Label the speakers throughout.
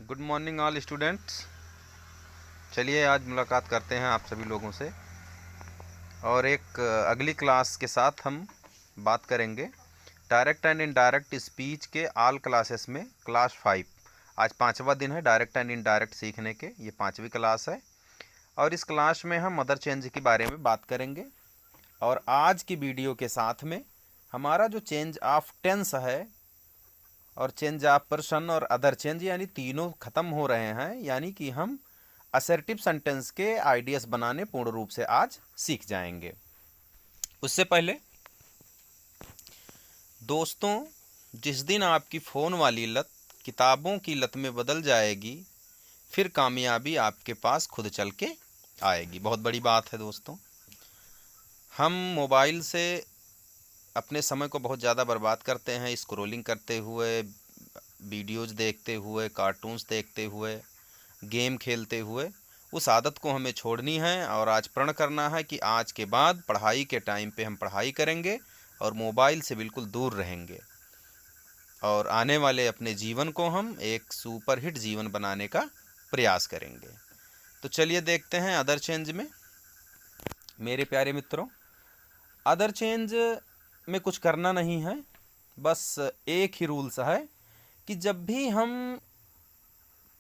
Speaker 1: Good morning all students. चलिए आज मुलाकात करते हैं आप सभी लोगों से और एक अगली क्लास के साथ हम बात करेंगे डायरेक्ट एंड इनडायरेक्ट स्पीच के ऑल क्लासेस में क्लास 5। आज 5वां दिन है डायरेक्ट एंड इनडायरेक्ट सीखने के, ये 5वीं क्लास है और इस क्लास में हम मदर चेंज के बारे में बात करेंगे। और आज की वीडियो के साथ में हमारा जो चेंज ऑफ टेंस है और चेंज ऑफ पर्सन और अदर चेंज यानी तीनों खत्म हो रहे हैं, यानी कि हम असर्टिव सेंटेंस के आइडियाज बनाने पूर्ण रूप से आज सीख जाएंगे। उससे पहले दोस्तों, जिस दिन आपकी फ़ोन वाली लत किताबों की लत में बदल जाएगी, फिर कामयाबी आपके पास खुद चल के आएगी। बहुत बड़ी बात है दोस्तों। हम मोबाइल से अपने समय को बहुत ज़्यादा बर्बाद करते हैं, स्क्रॉलिंग करते हुए, वीडियोज़ देखते हुए, कार्टून्स देखते हुए, गेम खेलते हुए। उस आदत को हमें छोड़नी है और आज प्रण करना है कि आज के बाद पढ़ाई के टाइम पे हम पढ़ाई करेंगे और मोबाइल से बिल्कुल दूर रहेंगे और आने वाले अपने जीवन को हम एक सुपरहिट जीवन बनाने का प्रयास करेंगे। तो चलिए देखते हैं अदर चेंज में। मेरे प्यारे मित्रों, अदर चेंज में कुछ करना नहीं है, बस एक ही रूल्स है कि जब भी हम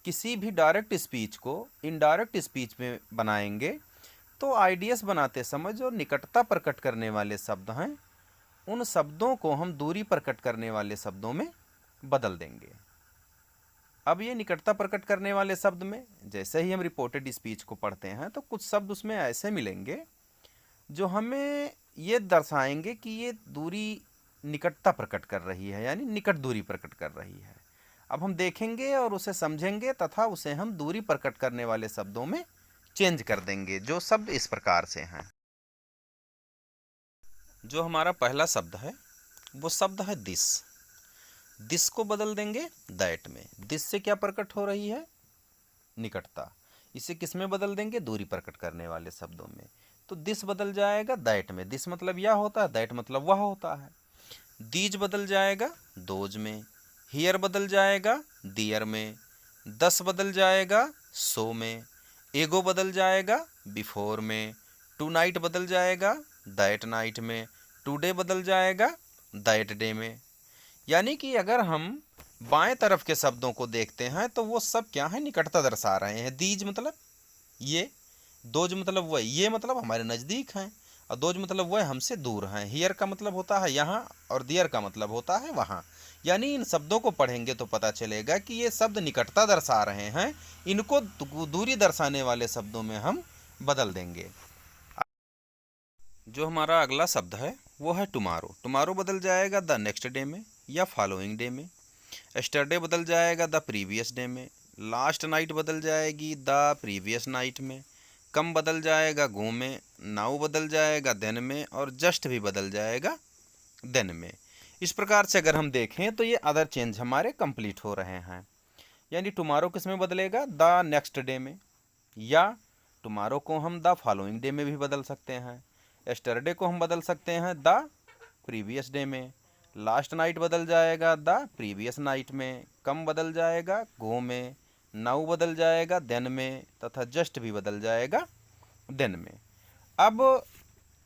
Speaker 1: किसी भी डायरेक्ट स्पीच को इनडायरेक्ट स्पीच में बनाएंगे तो आइडियस बनाते समय जो निकटता प्रकट करने वाले शब्द हैं, उन शब्दों को हम दूरी प्रकट करने वाले शब्दों में बदल देंगे। अब ये निकटता प्रकट करने वाले शब्द में जैसे ही हम रिपोर्टेड स्पीच को पढ़ते हैं तो कुछ शब्द उसमें ऐसे मिलेंगे जो हमें ये दर्शाएंगे कि ये दूरी निकटता प्रकट कर रही है, यानी निकट दूरी प्रकट कर रही है। अब हम देखेंगे और उसे समझेंगे तथा उसे हम दूरी प्रकट करने वाले शब्दों में चेंज कर देंगे। जो शब्द इस प्रकार से हैं। जो हमारा पहला शब्द है वो शब्द है दिस। दिस को बदल देंगे दैट में। दिस से क्या प्रकट हो रही है? निकटता। इसे किस में बदल देंगे? दूरी प्रकट करने वाले शब्दों में। तो दिस बदल जाएगा दैट में। दिस मतलब यह होता है, दैट मतलब वह होता है। दीज बदल जाएगा दोज में। हियर बदल जाएगा दियर में। दस बदल जाएगा सो में। एगो बदल जाएगा बिफोर में। टू नाइट बदल जाएगा दैट नाइट में। टुडे बदल जाएगा दैट डे में। यानी कि अगर हम बाएं तरफ के शब्दों को देखते हैं तो वो सब क्या है? निकटता दर्शा रहे हैं। दीज मतलब ये, दोज मतलब वह, ये मतलब हमारे नज़दीक हैं, और दोज मतलब वह हमसे दूर हैं। हियर का मतलब होता है यहाँ और दियर का मतलब होता है वहाँ। यानी इन शब्दों को पढ़ेंगे तो पता चलेगा कि ये शब्द निकटता दर्शा रहे हैं, इनको दूरी दर्शाने वाले शब्दों में हम बदल देंगे। जो हमारा अगला शब्द है वो है टुमारो। टुमारो बदल जाएगा द नेक्स्ट डे में या फॉलोइंग डे में। एस्टरडे बदल जाएगा द प्रीवियस डे में। लास्ट नाइट बदल जाएगी द प्रीवियस नाइट में। कम बदल जाएगा गो में। नाउ बदल जाएगा देन में। और जस्ट भी बदल जाएगा देन में। इस प्रकार से अगर हम देखें तो ये अदर चेंज हमारे कंप्लीट हो रहे हैं। यानी टुमारो किस में बदलेगा? द नेक्स्ट डे में, या टुमारो को हम द फॉलोइंग डे में भी बदल सकते हैं। एस्टरडे को हम बदल सकते हैं द प्रीवियस डे में। लास्ट नाइट बदल जाएगा द प्रीवियस नाइट में। कम बदल जाएगा गो में। नाउ बदल जाएगा देन में, तथा जस्ट भी बदल जाएगा देन में। अब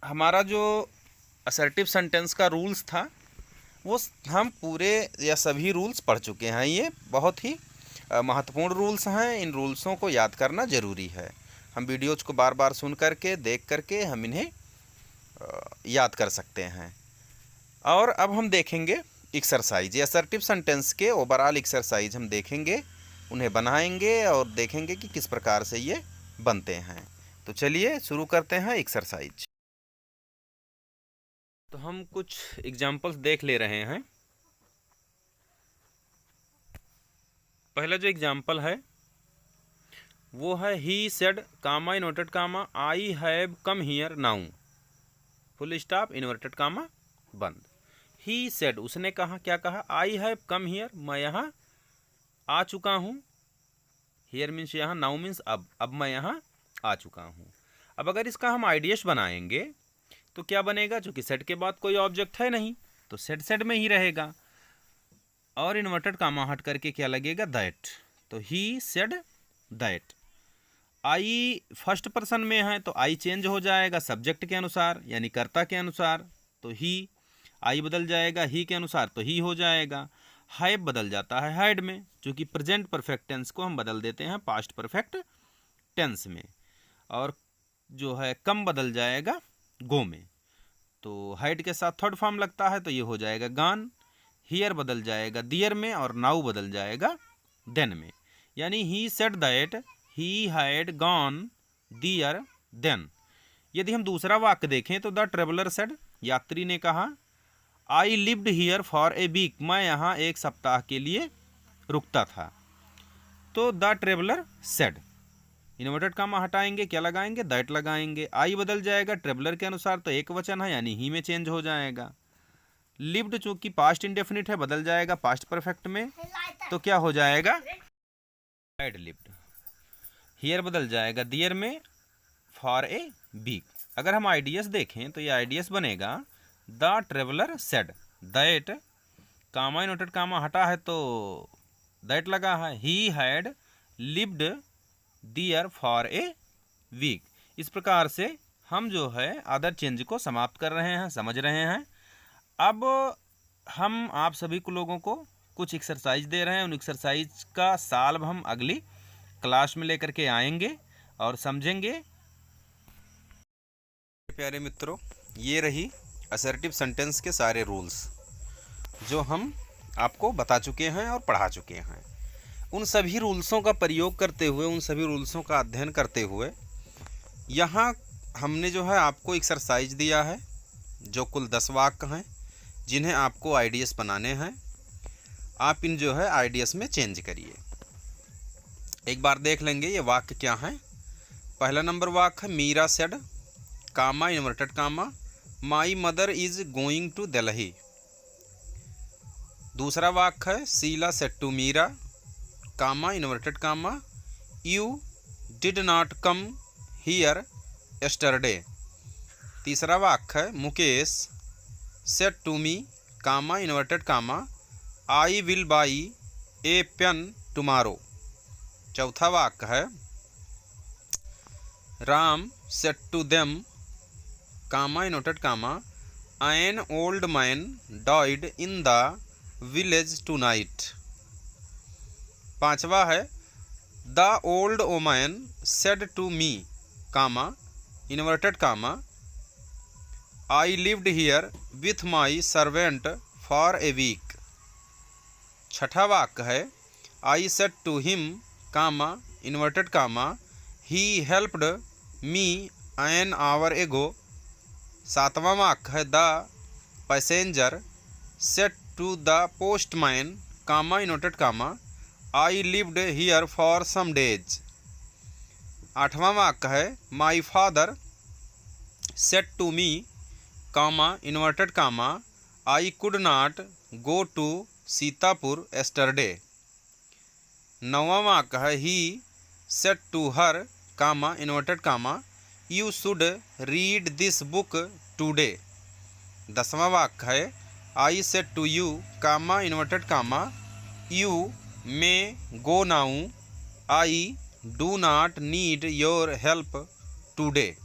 Speaker 1: हमारा जो असर्टिव सेंटेंस का रूल्स था वो हम पूरे या सभी रूल्स पढ़ चुके हैं। ये बहुत ही महत्वपूर्ण रूल्स हैं। इन रूल्सों को याद करना ज़रूरी है। हम वीडियोज़ को बार बार सुन करके, देख करके हम इन्हें याद कर सकते हैं। और अब हम देखेंगे एक्सरसाइज। ये असर्टिव सेंटेंस के ओवरऑल एक्सरसाइज हम देखेंगे, उन्हें बनाएंगे और देखेंगे कि किस प्रकार से ये बनते हैं। तो चलिए शुरू करते हैं एक्सरसाइज। तो हम कुछ एग्जाम्पल्स देख ले रहे हैं। पहला जो एग्जाम्पल है वो है he said comma inverted comma I have come here now full stop inverted comma बंद। ही सेड उसने कहा, क्या कहा? आई हैव कम हियर, मैं यहाँ आ चुका हूँ। हियर मीन्स यहाँ, नाउ मीन्स अब मैं यहाँ आ चुका हूँ। अब अगर इसका हम आइडियस बनाएंगे तो क्या बनेगा? चूंकि सेड के बाद कोई ऑब्जेक्ट है नहीं तो सेड सेड में ही रहेगा, और इन्वर्टेड कामा हट करके क्या लगेगा? दैट। तो ही said that. I first person में है तो आई चेंज हो जाएगा सब्जेक्ट के अनुसार यानी कर्ता के अनुसार, तो ही। आई बदल जाएगा ही के अनुसार तो ही हो जाएगा। हैव बदल जाता है हैड में, क्योंकि प्रेजेंट परफेक्ट टेंस को हम बदल देते हैं पास्ट परफेक्ट टेंस में। और जो है कम बदल जाएगा गो में, तो हैड के साथ थर्ड फॉर्म लगता है तो ये हो जाएगा गॉन। हियर बदल जाएगा दियर में और नाउ बदल जाएगा देन में, यानी he said that he had gone there then. यदि हम दूसरा वाक्य देखें तो द ट्रेवलर सेड, यात्री ने कहा, I lived here for a week, मैं यहाँ एक सप्ताह के लिए रुकता था। तो the traveller said, inverted comma हटाएंगे, क्या लगाएंगे, दैट लगाएंगे। आई बदल जाएगा ट्रेवलर के अनुसार तो एक वचन है यानी ही में चेंज हो जाएगा। लिव्ड चूंकि पास्ट इंडेफिनिट है बदल जाएगा पास्ट परफेक्ट में, तो क्या हो जाएगा, हैड लिव्ड। हियर बदल जाएगा दियर में फॉर ए वीक। अगर हम आईडीएस देखें तो ये आईडीएस बनेगा the traveller said that, comma inverted comma हटा है तो दैट लगा है, he had lived there for a week. इस प्रकार से हम जो है अदर चेंज को समाप्त कर रहे हैं, समझ रहे हैं। अब हम आप सभी को लोगों को कुछ एक्सरसाइज दे रहे हैं, उन एक्सरसाइज का सॉल्व हम अगली क्लास में लेकर के आएंगे और समझेंगे। प्यारे मित्रों, ये रही असर्टिव सेंटेंस के सारे रूल्स जो हम आपको बता चुके हैं और पढ़ा चुके हैं। उन सभी रूल्सों का प्रयोग करते हुए, उन सभी रूल्सों का अध्ययन करते हुए यहाँ हमने जो है आपको एक्सरसाइज दिया है, जो कुल 10 वाक्य हैं जिन्हें आपको आईडीएस बनाने हैं। आप इन जो है आईडीएस में चेंज करिए। एक बार देख लेंगे ये वाक्य क्या है। पहला नंबर वाक्य है Meera said, comma inverted comma, my mother is going to Delhi. दूसरा वाक्य है Sheela said to Meera, comma inverted comma, you did not come here yesterday. तीसरा वाक्य है Mukesh said to me, comma inverted comma, I will buy a pen tomorrow. चौथा वाक्य है Ram said to them, comma inverted comma, an old man died in the village tonight. पांचवा है the old woman said to me, comma inverted comma, I lived here with my servant for a week. छठा वाक्य है I said to him, comma inverted comma, he helped me an hour ago. सातवां वाक्य है the passenger said to the postman, comma inverted comma, I lived here for some days. आठवां वाक्य है my father said to me, comma inverted comma, I could not go to Sitapur yesterday. नौवां वाक्य है he said to her, comma inverted comma, you should read this book today. 10वां वाक्य है I said to you, comma inverted comma, you may go now, I do not need your help today.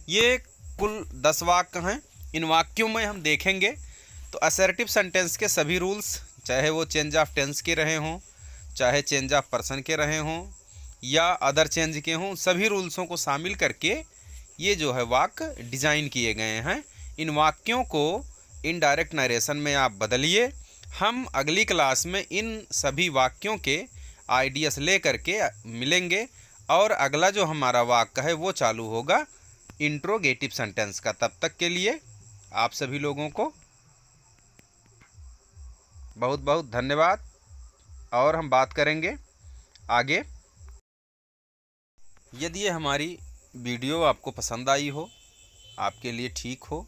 Speaker 1: ये कुल 10 वाक्य हैं। इन वाक्यों में हम देखेंगे तो असर्टिव सेंटेंस के सभी रूल्स, चाहे वो चेंज ऑफ टेंस के रहे हों, चाहे चेंज ऑफ पर्सन के रहे हों या अदर चेंज के हों, सभी रूल्सों को शामिल करके ये जो है वाक्य डिज़ाइन किए गए हैं। इन वाक्यों को इनडायरेक्ट नरेशन में आप बदलिए। हम अगली क्लास में इन सभी वाक्यों के आइडियाज़ ले करके मिलेंगे और अगला जो हमारा वाक्य है वो चालू होगा इंट्रोगेटिव सेंटेंस का। तब तक के लिए आप सभी लोगों को बहुत बहुत धन्यवाद और हम बात करेंगे आगे। यदि ये हमारी वीडियो आपको पसंद आई हो, आपके लिए ठीक हो,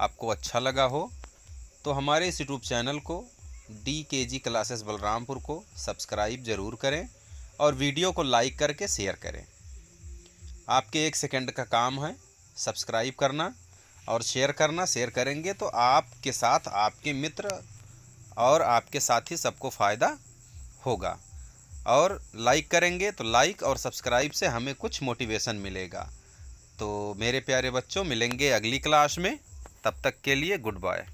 Speaker 1: आपको अच्छा लगा हो, तो हमारे इस यूट्यूब चैनल को DKG क्लासेस बलरामपुर को सब्सक्राइब ज़रूर करें और वीडियो को लाइक करके शेयर करें। आपके 1 सेकंड का काम है सब्सक्राइब करना और शेयर करना। शेयर करेंगे तो आपके साथ आपके मित्र और आपके साथी सबको फ़ायदा होगा। और लाइक करेंगे तो लाइक और सब्सक्राइब से हमें कुछ मोटिवेशन मिलेगा। तो मेरे प्यारे बच्चों, मिलेंगे अगली क्लास में, तब तक के लिए गुड बाय।